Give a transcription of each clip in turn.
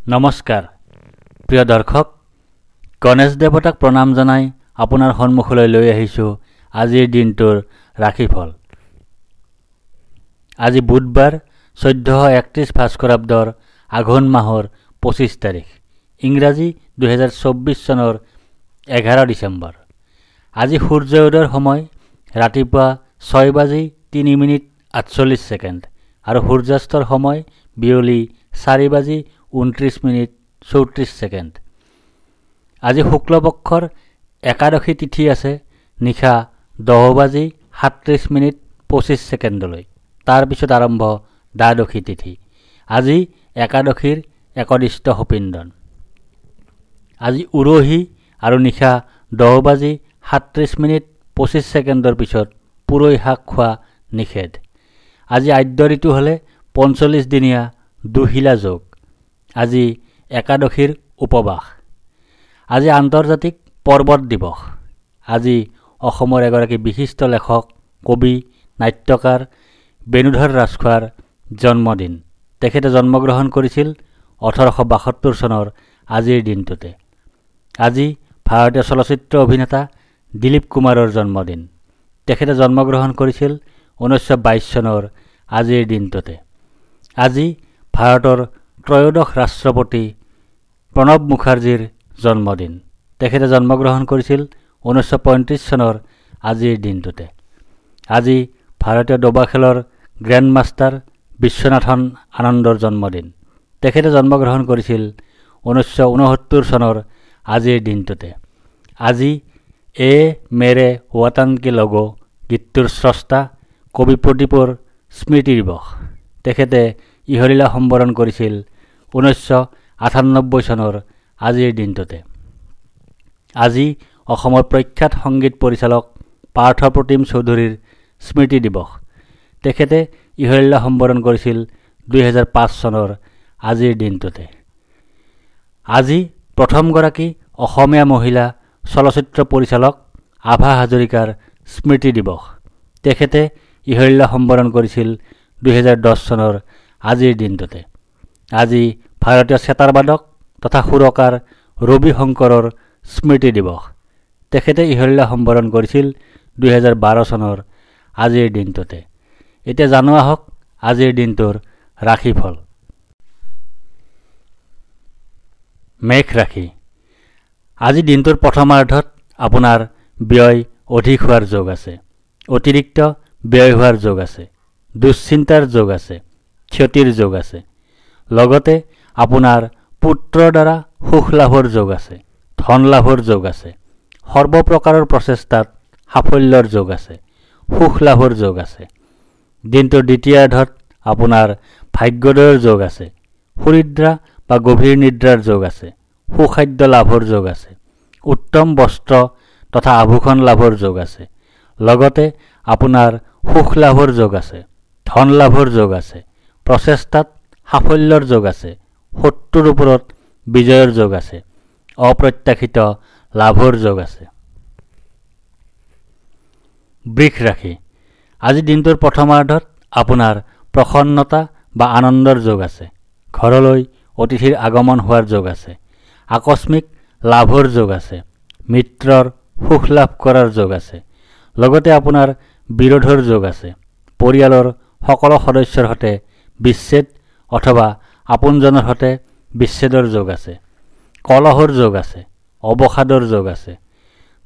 নমস্কাৰ প্ৰিয় দৰ্শক গণেশ দেৱতাক প্ৰণাম জনাই আপোনাৰ সন্মুখলৈ লৈ আহিছোঁ আজিৰ দিনটোৰ ৰাশিফল। আজি বুধবাৰ 1431 ভাস্কৰাব্দৰ আঘোণ মাহৰ 25 তাৰিখ, ইংৰাজী 2024 চনৰ 11 ডিচেম্বৰ। আজি সূৰ্যোদয়ৰ সময় ৰাতিপুৱা 6:03:48 আৰু সূৰ্যাস্তৰ সময় বিয়লি 4:29:34। আজি শুক্লপক্ষৰ একাদশী তিথি আছে নিশা 10:37:25 তাৰ পিছত আৰম্ভ দ্বাদশী তিথি। আজি একাদশীৰ একদিষ্ট সপিন্দন। আজি উৰহী আৰু নিশা 10:37:25 পিছত পুৰৈ শাক খোৱা নিষেধ। আজি আদ্য ঋতু হ'লে 45 দিনীয়া দুহিলা যোগ। আজি একাদশীৰ উপবাস। আজি আন্তৰ্জাতিক পৰ্বত দিৱস। আজি অসমৰ এগৰাকী বিশিষ্ট লেখক, কবি, নাট্যকাৰ বেণুধৰ ৰাজখোৱাৰ জন্মদিন। তেখেতে জন্মগ্ৰহণ কৰিছিল 1872 চনৰ আজিৰ দিনটোতে। আজি ভাৰতীয় চলচ্চিত্ৰ অভিনেতা দিলীপ কুমাৰৰ জন্মদিন। তেখেতে জন্মগ্ৰহণ কৰিছিল 1922 চনৰ আজিৰ দিনটোতে। আজি ভাৰতৰ ত্ৰয়োদশ ৰাষ্ট্ৰপতি প্ৰণৱ মুখাৰ্জীৰ জন্মদিন। তেখেতে জন্মগ্ৰহণ কৰিছিল 1935 চনৰ আজিৰ দিনটোতে। আজি ভাৰতীয় দবা খেলৰ গ্ৰেণ্ড মাষ্টাৰ বিশ্বনাথন আনন্দৰ জন্মদিন। তেখেতে জন্মগ্ৰহণ কৰিছিল 1969 চনৰ আজিৰ দিনটোতে। আজি এ মেৰে ৱাটান কে লগো গীতটোৰ স্ৰষ্টা কবি প্ৰদীপৰ স্মৃতি দিৱস। তেখেতে ইহলীলা সম্বৰণ কৰিছিল 1998 চনৰ আজিৰ দিনটোতে। আজি অসমৰ প্ৰখ্যাত সংগীত পৰিচালক পাৰ্থ প্ৰতিম চৌধুৰীৰ স্মৃতি দিৱস। তেখেতে ইহলীলা সম্বৰণ কৰিছিল 2005 চনৰ আজিৰ দিনটোতে। আজি প্ৰথমগৰাকী অসমীয়া মহিলা চলচ্চিত্ৰ পৰিচালক আভা হাজৰিকাৰ স্মৃতি দিৱস। তেখেতে ইহলীলা সম্বৰণ কৰিছিল 2010 চনৰ আজিৰ দিনটোতে। আজি ভাৰতীয় সেতাৰবাদক তথা সুৰকাৰ ৰবি শংকৰৰ স্মৃতি দিৱস। তেখেতে ইহলীলা সম্বৰণ কৰিছিল 2012 চনৰ আজিৰ দিনটোতে। এতিয়া জানো আহক আজিৰ দিনটোৰ ৰাশিফল। মেঘ ৰাশি। আজি দিনটোৰ প্ৰথমাৰ্ধত আপোনাৰ ব্যয় অধিক হোৱাৰ যোগ আছে। অতিৰিক্ত ব্যয় হোৱাৰ যোগ আছে। দুশ্চিন্তাৰ যোগ আছে। ক্ষতিৰ যোগ আছে। লগতে আপোনাৰ পুত্ৰৰ দ্বাৰা সুখ লাভৰ যোগ আছে। ধন লাভৰ যোগ আছে। সৰ্বপ্ৰকাৰৰ প্ৰচেষ্টাত সাফল্যৰ যোগ আছে। সুখ লাভৰ যোগ আছে। দিনটোৰ দ্বিতীয়াৰ্ধত আপোনাৰ ভাগ্যোদয়ৰ যোগ আছে। সুনিদ্ৰা বা গভীৰ নিদ্ৰাৰ যোগ আছে। সুখাদ্য লাভৰ যোগ আছে। উত্তম বস্ত্ৰ তথা আভূষণ লাভৰ যোগ আছে। লগতে আপোনাৰ সুখ লাভৰ যোগ আছে। ধন লাভৰ যোগ আছে। প্ৰচেষ্টাত সাফল্যৰ যোগ আছে। শত্ৰুৰ ওপৰত বিজয়ৰ যোগ আছে। অপ্ৰত্যাশিত লাভৰ যোগ আছে। বৃষ ৰাশি। আজি দিনটোৰ প্ৰথমাৰ্ধত আপোনাৰ প্ৰসন্নতা বা আনন্দৰ যোগ আছে। ঘৰলৈ অতিথিৰ আগমন হোৱাৰ যোগ আছে। আকস্মিক লাভৰ যোগ আছে। মিত্ৰৰ সুখ লাভ কৰাৰ যোগ আছে। লগতে আপোনাৰ বিৰোধৰ যোগ আছে। পৰিয়ালৰ সকলো সদস্যৰ সৈতে বিচ্ছেদ অথবা আপোনজনৰ সৈতে বিচ্ছেদৰ যোগ আছে। কলহৰ যোগ আছে। অৱসাদৰ যোগ আছে।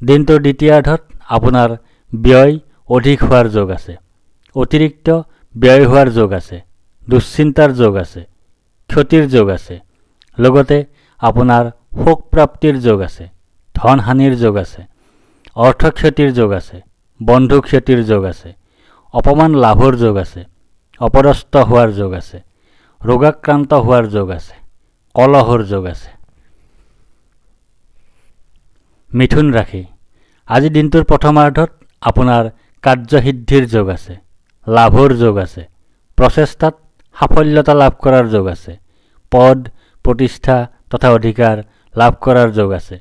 দিনটোৰ দ্বিতীয়াৰ্ধত আপোনাৰ ব্যয় অধিক হোৱাৰ যোগ আছে। অতিৰিক্ত ব্যয় হোৱাৰ যোগ আছে। দুশ্চিন্তাৰ যোগ আছে। ক্ষতিৰ যোগ আছে। লগতে আপোনাৰ শোক প্ৰাপ্তিৰ যোগ আছে। ধন হানিৰ যোগ আছে। অৰ্থ ক্ষতিৰ যোগ আছে। বন্ধু ক্ষতিৰ যোগ আছে। অপমান লাভৰ যোগ আছে। অপদস্থ হোৱাৰ যোগ আছে। ৰোগাক্ৰান্ত হোৱাৰ যোগ আছে। কলহৰ যোগ আছে। মিথুন ৰাশি। আজি দিনটোৰ প্ৰথমাৰ্ধত আপোনাৰ কাৰ্যসিদ্ধিৰ যোগ আছে। লাভৰ যোগ আছে। প্ৰচেষ্টাত সাফল্যতা লাভ কৰাৰ যোগ আছে। পদ প্ৰতিষ্ঠা তথা অধিকাৰ লাভ কৰাৰ যোগ আছে।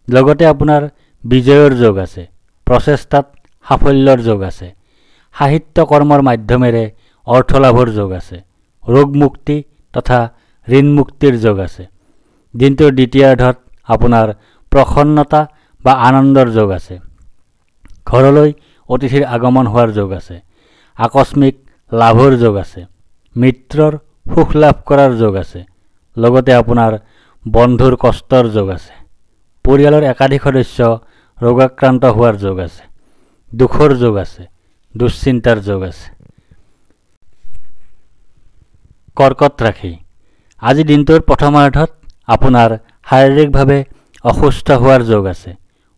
লগতে আপোনাৰ বিজয়ৰ যোগ আছে। প্ৰচেষ্টাত সাফল্যৰ যোগ আছে। সাহিত্য কৰ্মৰ মাধ্যমেৰে অৰ্থ লাভৰ যোগ আছে। ৰোগ মুক্তি তথা ঋণ মুক্তিৰ যোগ আছে। দিনটোৰ দ্বিতীয়াৰ্ধত আপোনাৰ প্ৰসন্নতা বা আনন্দৰ যোগ আছে। ঘৰলৈ অতিথিৰ আগমন হোৱাৰ যোগ আছে। আকস্মিক লাভৰ যোগ আছে। মিত্ৰৰ সুখ লাভ কৰাৰ যোগ আছে। লগতে আপোনাৰ বন্ধুৰ কষ্টৰ যোগ আছে। পৰিয়ালৰ একাধিক সদস্য ৰোগাক্ৰান্ত হোৱাৰ যোগ আছে। দুখৰ যোগ আছে। দুশ্চিন্তাৰ যোগ আছে। কৰ্কট ৰাশি। আজি দিনটোৰ প্ৰথমাৰ্ধত আপোনাৰ শাৰীৰিকভাৱে অসুস্থ হোৱাৰ যোগ আছে।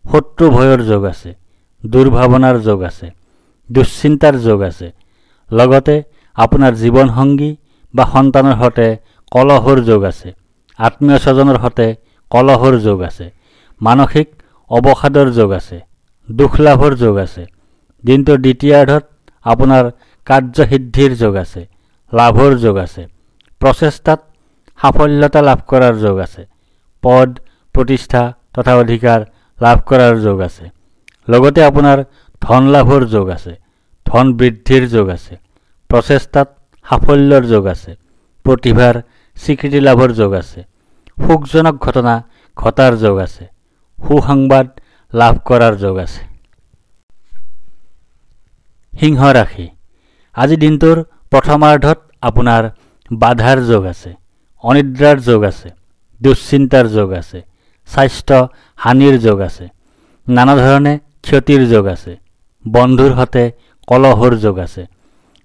শত্ৰু ভয়ৰ যোগ আছে। দুৰ্ভাৱনাৰ যোগ আছে। দুশ্চিন্তাৰ যোগ আছে। লগতে আপোনাৰ জীৱনসংগী বা সন্তানৰ সৈতে কলহৰ যোগ আছে। আত্মীয় স্বজনৰ সৈতে কলহৰ যোগ আছে। মানসিক অৱসাদৰ যোগ আছে। দুখ লাভৰ যোগ আছে। দিনটোৰ দ্বিতীয়াৰ্ধত আপোনাৰ কাৰ্যসিদ্ধিৰ যোগ আছে। লাভৰ যোগ আছে। প্ৰচেষ্টাত সাফল্যতা লাভ কৰাৰ যোগ আছে। পদ প্ৰতিষ্ঠা তথা অধিকাৰ লাভ কৰাৰ যোগ আছে। লগতে আপোনাৰ ধন লাভৰ যোগ আছে। ধন বৃদ্ধিৰ যোগ আছে। প্ৰচেষ্টাত সাফল্যৰ যোগ আছে। প্ৰতিভাৰ স্বীকৃতি লাভৰ যোগ আছে। সুখজনক ঘটনা ঘটাৰ যোগ আছে। সুসংবাদ লাভ কৰাৰ যোগ আছে। সিংহ ৰাশি। আজি দিনটোৰ প্ৰথমাৰ্ধত আপোনাৰ বাধাৰ যোগ আছে। অনিদ্ৰাৰ যোগ আছে। দুশ্চিন্তাৰ যোগ আছে। স্বাস্থ্য হানিৰ যোগ আছে। নানা ধৰণে ক্ষতিৰ যোগ আছে। বন্ধুৰ সৈতে কলহৰ যোগ আছে।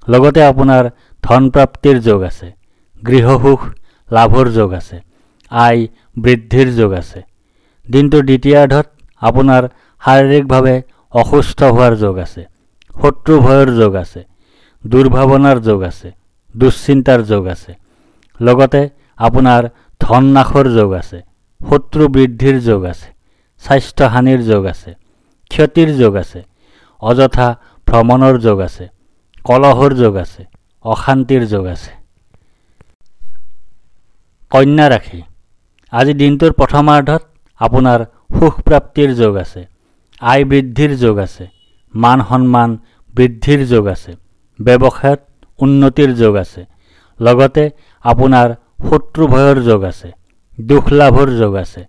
লগতে আপোনাৰ ধন প্ৰাপ্তিৰ যোগ আছে। গৃহসুখ লাভৰ যোগ আছে। আয় বৃদ্ধিৰ যোগ আছে। দিনটোৰ দ্বিতীয়াৰ্ধত আপোনাৰ শাৰীৰিকভাৱে অসুস্থ হোৱাৰ যোগ আছে। শত্ৰু ভয়ৰ যোগ আছে। দুৰ্ভাৱনাৰ যোগ আছে। দুশ্চিন্তাৰ যোগ আছে। লগতে আপোনাৰ ধন নাশৰ যোগ আছে। শত্ৰু বৃদ্ধিৰ যোগ আছে। স্বাস্থ্য হানিৰ যোগ আছে। ক্ষতিৰ যোগ আছে। অযথা ভ্ৰমণৰ যোগ আছে। কলহৰ যোগ আছে। অশান্তিৰ যোগ আছে। কন্যা ৰাশি। আজি দিনটোৰ প্ৰথমাৰ্ধত আপোনাৰ সুখ প্ৰাপ্তিৰ যোগ আছে। আয় বৃদ্ধিৰ যোগ আছে। মান সন্মান বৃদ্ধিৰ যোগ আছে। ব্যৱসায়ত উন্নতিৰ যোগ আছে। লগতে আপোনাৰ শত্ৰু ভয়ৰ যোগ আছে। দুখ লাভৰ যোগ আছে।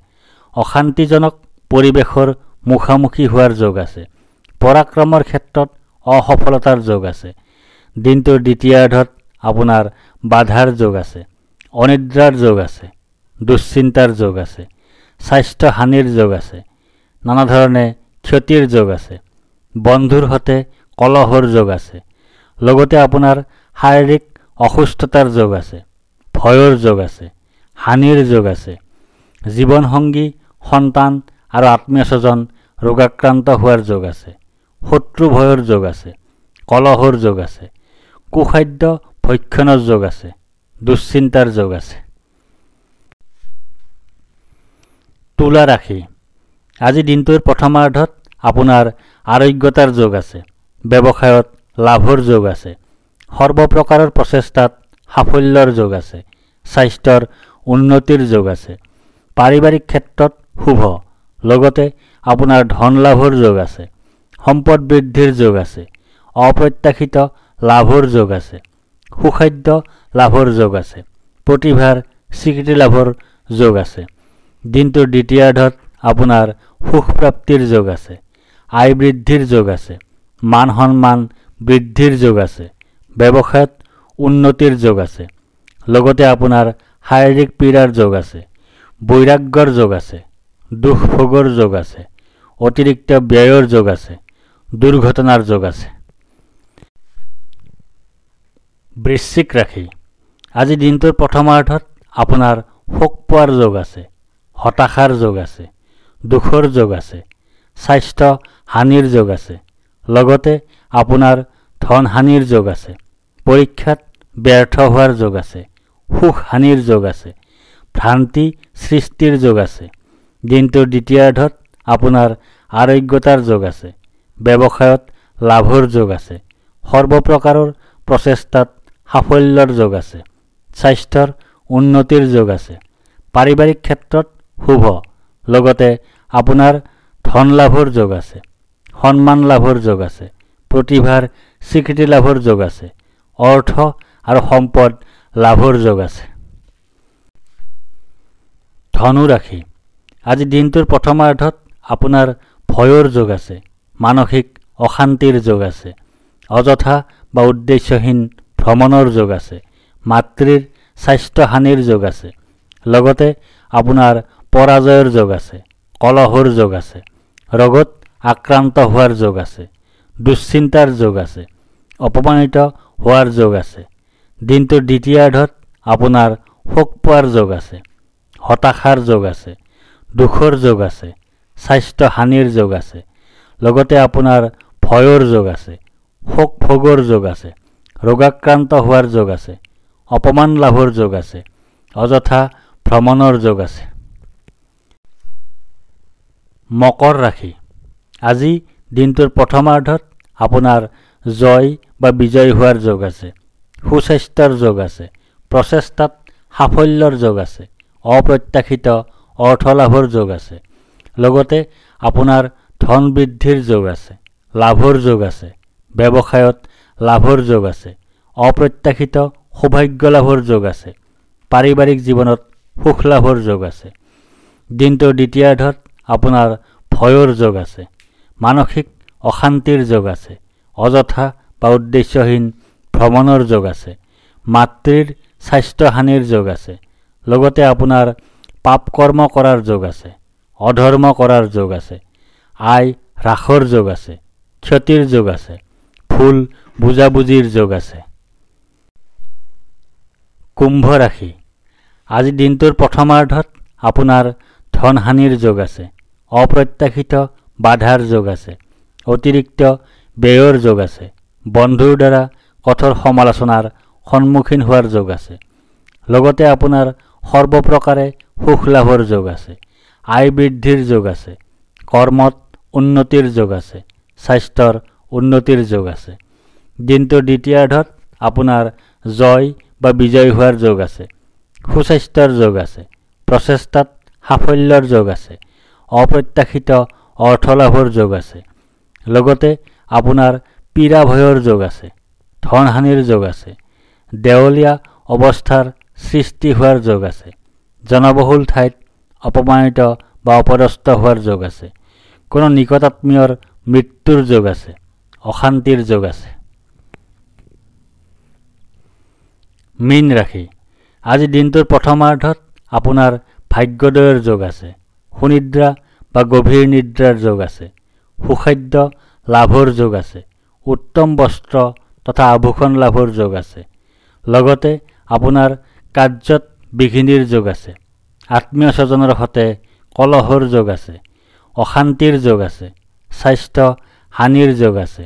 অশান্তিজনক পৰিৱেশৰ মুখামুখি হোৱাৰ যোগ আছে। পৰাক্ৰমৰ ক্ষেত্ৰত অসফলতাৰ যোগ আছে। দিনটোৰ দ্বিতীয়াৰ্ধত আপোনাৰ বাধাৰ যোগ আছে। অনিদ্ৰাৰ যোগ আছে। দুশ্চিন্তাৰ যোগ আছে। স্বাস্থ্য হানিৰ যোগ আছে। নানা ধৰণে ক্ষতিৰ যোগ আছে। বন্ধুৰ সৈতে কলহৰ যোগ আছে। লগতে আপোনাৰ শাৰীৰিক অসুস্থতাৰ যোগ আছে। ভয়ৰ যোগ আছে। হানিৰ যোগ আছে। জীৱনসংগী সন্তান আৰু আত্মীয় স্বজন ৰোগাক্ৰান্ত হোৱাৰ যোগ আছে। শত্ৰু ভয়ৰ যোগ আছে। কলহৰ যোগ আছে। কুখাদ্য ভক্ষণৰ যোগ আছে। দুশ্চিন্তাৰ যোগ আছে। তুলা ৰাশি। আজি দিনটোৰ প্ৰথমাৰ্ধত আপোনাৰ আৰোগ্যতাৰ যোগ আছে। ব্যৱসায়ত লাভৰ যোগ আছে। সৰ্বপ্ৰকাৰৰ প্ৰচেষ্টাত সাফল্যৰ যোগ আছে। স্বাস্থ্যৰ উন্নতিৰ যোগ আছে। পাৰিবাৰিক ক্ষেত্ৰত শুভ। লগতে আপোনাৰ ধন লাভৰ যোগ আছে। সম্পদ বৃদ্ধিৰ যোগ আছে। অপ্ৰত্যাশিত লাভৰ যোগ আছে। সুখাদ্য লাভৰ যোগ আছে। প্ৰতিভাৰ স্বীকৃতি লাভৰ যোগ আছে। দিনটোৰ দ্বিতীয়াৰ্ধত আপোনাৰ সুখ প্ৰাপ্তিৰ যোগ আছে। আয় বৃদ্ধিৰ যোগ আছে। মান সন্মান বৃদ্ধিৰ যোগ আছে। ব্যৱসায়ত উন্নতিৰ যোগ আছে। লগতে আপোনাৰ শাৰীৰিক পীড়াৰ যোগ আছে। বৈৰাগ্যৰ যোগ আছে। দুখ ভোগৰ যোগ আছে। অতিৰিক্ত ব্যয়ৰ যোগ আছে। দুৰ্ঘটনাৰ যোগ আছে। বৃশ্চিক ৰাশি। আজি দিনটোৰ প্ৰথমাৰ্ধত আপোনাৰ শোক পোৱাৰ যোগ আছে। হতাশাৰ যোগ আছে। দুখৰ যোগ আছে। স্বাস্থ্য হানিৰ যোগ আছে। লগতে আপোনাৰ ধন হানিৰ যোগ আছে। পৰীক্ষাত ব্যৰ্থ হোৱাৰ যোগ আছে। সুখ হানিৰ যোগ আছে। ভ্ৰান্তি সৃষ্টিৰ যোগ আছে। দিনটোৰ দ্বিতীয়াৰ্ধত আপোনাৰ আৰোগ্যতাৰ যোগ আছে। ব্যৱসায়ত লাভৰ যোগ আছে। সৰ্বপ্ৰকাৰৰ প্ৰচেষ্টাত সাফল্যৰ যোগ আছে। স্বাস্থ্যৰ উন্নতিৰ যোগ আছে। পাৰিবাৰিক ক্ষেত্ৰত শুভ। লগতে আপোনাৰ ধন লাভৰ যোগ আছে। সন্মান লাভৰ যোগ আছে। প্ৰতিভাৰ স্বীকৃতি লাভৰ যোগ আছে। অৰ্থ আৰু সম্পদ লাভৰ যোগ আছে। ধনু ৰাশি আজি দিনটোৰ প্ৰথমাৰ্ধত আপোনাৰ ভয়ৰ যোগ আছে, মানসিক অশান্তিৰ যোগ আছে, অযথা বা উদ্দেশ্যহীন ভ্ৰমণৰ যোগ আছে, মাতৃৰ স্বাস্থ্যহানিৰ যোগ আছে, লগতে আপোনাৰ পৰাজয়ৰ যোগ আছে, কলহৰ যোগ আছে, ৰোগত আক্ৰান্ত হোৱাৰ যোগ আছে, দুশ্চিন্তাৰ যোগ আছে, অপমানিত হোৱাৰ যোগ আছে। দিনটোৰ দ্বিতীয়াৰ্ধত আপোনাৰ শোক পোৱাৰ যোগ আছে, হতাশাৰ যোগ আছে, দুখৰ যোগ আছে, স্বাস্থ্যহানিৰ যোগ আছে, লগতে আপোনাৰ ভয়ৰ যোগ আছে, শোক ভোগৰ যোগ আছে, ৰোগাক্ৰান্ত হোৱাৰ যোগ আছে, অপমান লাভৰ যোগ আছে, অযথা ভ্ৰমণৰ যোগ আছে। মকৰ ৰাশি আজি দিনটোৰ প্ৰথমাৰ্ধত আপোনাৰ জয় বা বিজয় হোৱাৰ যোগ আছে, সুস্বাস্থ্যৰ যোগ আছে, প্ৰচেষ্টাত সাফল্যৰ যোগ আছে, অপ্ৰত্যাশিত অৰ্থ লাভৰ যোগ আছে, লগতে আপোনাৰ ধন বৃদ্ধিৰ যোগ আছে, লাভৰ যোগ আছে, ব্যৱসায়ত লাভৰ যোগ আছে, অপ্ৰত্যাশিত সৌভাগ্য লাভৰ যোগ আছে, পাৰিবাৰিক জীৱনত সুখ লাভৰ যোগ আছে। দিনটোৰ দ্বিতীয়াৰ্ধত আপোনাৰ ভয়ৰ যোগ আছে, মানসিক অশান্তিৰ যোগ আছে, অযথা বা উদ্দেশ্যহীন ভ্ৰমণৰ যোগ আছে, মাতৃৰ স্বাস্থ্যহানিৰ যোগ আছে, লগতে আপোনাৰ পাপ কৰ্ম কৰাৰ যোগ আছে, অধৰ্ম কৰাৰ যোগ আছে, আয় হ্ৰাসৰ যোগ আছে, ক্ষতিৰ যোগ আছে, ভুল বুজাবুজিৰ যোগ আছে। কুম্ভ ৰাশি আজি দিনটোৰ প্ৰথমাৰ্ধত আপোনাৰ ধনহানিৰ যোগ আছে, অপ্ৰত্যাশিত বাধাৰ যোগ আছে, অতিৰিক্ত ব্যয়ৰ যোগ আছে, বন্ধুৰ দ্বাৰা কঠোৰ সমালোচনাৰ সন্মুখীন হোৱাৰ যোগ আছে, লগতে আপোনাৰ সৰ্বপ্ৰকাৰে সুখ লাভৰ যোগ আছে, আয় বৃদ্ধিৰ যোগ আছে, কৰ্মত উন্নতিৰ যোগ আছে, স্বাস্থ্যৰ উন্নতিৰ যোগ আছে। দিনটোৰ দ্বিতীয়াৰ্ধত আপোনাৰ জয় বা বিজয় হোৱাৰ যোগ আছে, সুস্বাস্থ্যৰ যোগ আছে, প্ৰচেষ্টাত সাফল্যৰ যোগ আছে, অপ্ৰত্যাশিত অৰ্থ লাভৰ যোগ আছে, লগতে আপোনাৰ পীড়া ভয়ৰ যোগ আছে, ধনহানিৰ যোগ আছে, দেৱলীয়া অৱস্থাৰ সৃষ্টি হোৱাৰ যোগ আছে, জনবহুল ঠাইত অপমানিত বা অপদস্থ হোৱাৰ যোগ আছে, কোনো নিকটাত্মীয়ৰ মৃত্যুৰ যোগ আছে, অশান্তিৰ যোগ আছে। মীন ৰাশি আজি দিনটোৰ প্ৰথমাৰ্ধত আপোনাৰ ভাগ্যোদয়ৰ যোগ আছে, সুনিদ্ৰা বা গভীৰ নিদ্ৰাৰ যোগ আছে, সুখাদ্য লাভৰ যোগ আছে, উত্তম বস্ত্ৰ তথা আভূষণ লাভৰ যোগ আছে, লগতে আপোনাৰ কাৰ্যত বিঘিনিৰ যোগ আছে, আত্মীয় স্বজনৰ সৈতে কলহৰ যোগ আছে, অশান্তিৰ যোগ আছে, স্বাস্থ্য হানিৰ যোগ আছে।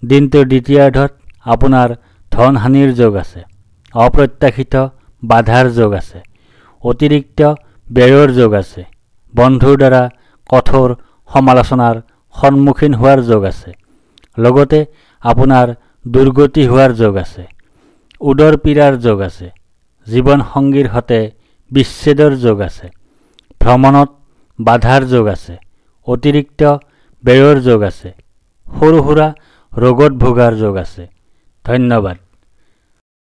দিনটোৰ দ্বিতীয়াৰ্ধত আপোনাৰ ধনহানিৰ যোগ আছে, অপ্ৰত্যাশিত বাধাৰ যোগ আছে, অতিৰিক্ত ব্যয়ৰ যোগ আছে, বন্ধুৰ দ্বাৰা কঠোৰ সমালোচনাৰ সন্মুখীন হোৱাৰ যোগ আছে, লগতে আপোনাৰ দুৰ্গতি হোৱাৰ যোগ আছে, উদৰ পীড়াৰ যোগ আছে, জীৱনসংগীৰ সৈতে বিচ্ছেদৰ যোগ আছে, ভ্ৰমণত বাধাৰ যোগ আছে, অতিৰিক্ত ব্যয়ৰ যোগ আছে, সৰু সুৰা ৰোগত ভোগাৰ যোগ আছে। ধন্যবাদ।